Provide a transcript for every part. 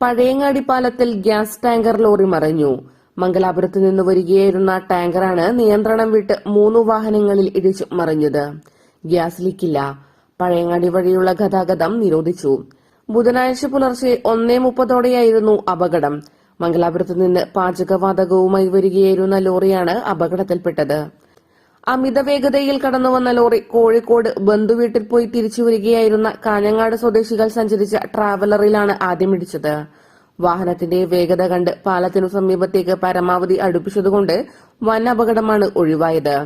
പഴയങ്ങാടി പാലത്തിൽ gas tanker lorry മറിഞ്ഞു. മംഗലാപുരത്ത് നിന്ന് വരികയായിരുന്ന ടാങ്കറാണ് നിയന്ത്രണം വിട്ട് 3 വാഹനങ്ങളിൽ ഇടിച്ചു മറിഞ്ഞത്. ഗ്യാസ് ലീക്കില്ല. പഴയങ്ങാടി വഴിയുള്ള ഗതാഗതം നിരോധിച്ചു. ബുധനാഴ്ച പുലർച്ചെ 1:30ഓടെയായിരുന്നു അപകടം. മംഗലാപുരത്ത് നിന്ന് പാചകവാതകവുമായി വരികയായിരുന്ന ലോറിയാണ് അപകടത്തിൽപ്പെട്ടത്. അമിത വേഗതയിൽ കടന്നുവന്ന ലോറി കോഴിക്കോട് ബന്ധുവീട്ടിൽ പോയി തിരിച്ചുവരികയായിരുന്ന കാഞ്ഞങ്ങാട് സ്വദേശികൾ സഞ്ചരിച്ച ട്രാവലറിലാണ് ആദ്യമിടിച്ചത്. വാഹനത്തിന്റെ വേഗത കണ്ട് പാലത്തിനു സമീപത്തേക്ക് പരമാവധി അടുപ്പിച്ചതുകൊണ്ട് വൻ അപകടമാണ് ഒഴിവായത്.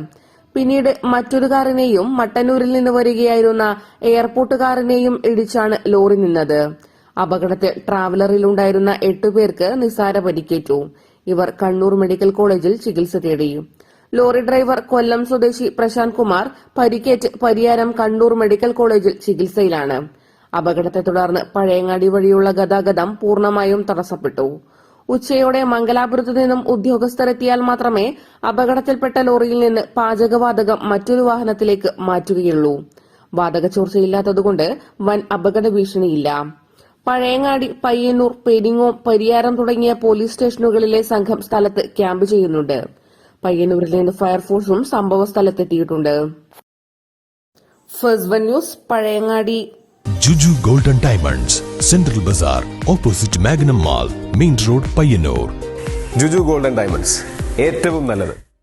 പിന്നീട് മറ്റൊരു കാറിനെയും മട്ടന്നൂരിൽ നിന്ന് വരികയായിരുന്ന എയർപോർട്ട് കാറിനെയും ഇടിച്ചാണ് ലോറി നിന്നത്. അപകടത്തിൽ ട്രാവലറിലുണ്ടായിരുന്ന 8 പേർക്ക് നിസ്സാര പരിക്കേറ്റു. ഇവർ കണ്ണൂർ മെഡിക്കൽ കോളേജിൽ ചികിത്സ തേടി. ലോറി ഡ്രൈവർ കൊല്ലം സ്വദേശി പ്രശാന്ത് കുമാർ പരിക്കേറ്റ് പരിയാരം കണ്ണൂർ മെഡിക്കൽ കോളേജിൽ ചികിത്സയിലാണ്. അപകടത്തെ തുടർന്ന് പഴയങ്ങാടി വഴിയുള്ള ഗതാഗതം പൂർണ്ണമായും തടസ്സപ്പെട്ടു. ഉച്ചയോടെ മംഗലാപുരത്തു നിന്നും ഉദ്യോഗസ്ഥരെത്തിയാൽ മാത്രമേ അപകടത്തിൽപ്പെട്ട ലോറിയിൽ നിന്ന് പാചകവാതകം മറ്റൊരു വാഹനത്തിലേക്ക് മാറ്റുകയുള്ളൂ. വാതക ചോർച്ചയില്ലാത്തതുകൊണ്ട് വൻ അപകട ഭീഷണിയില്ല. പഴയങ്ങാടി, പയ്യന്നൂർ, പെരിങ്ങോം, പരിയാരം തുടങ്ങിയ പോലീസ് സ്റ്റേഷനുകളിലെ സംഘം സ്ഥലത്ത് ക്യാമ്പ് ചെയ്യുന്നുണ്ട്. പയ്യന്നൂരിൽ നിന്ന് ഫയർഫോഴ്സും സംഭവ സ്ഥലത്തെത്തിയിട്ടുണ്ട്. First one news, Pazhayangadi. Juju golden diamonds, central bazaar, opposite Magnum mall, main road, Payyannur. Juju golden diamonds, ഏറ്റവും നല്ലത്.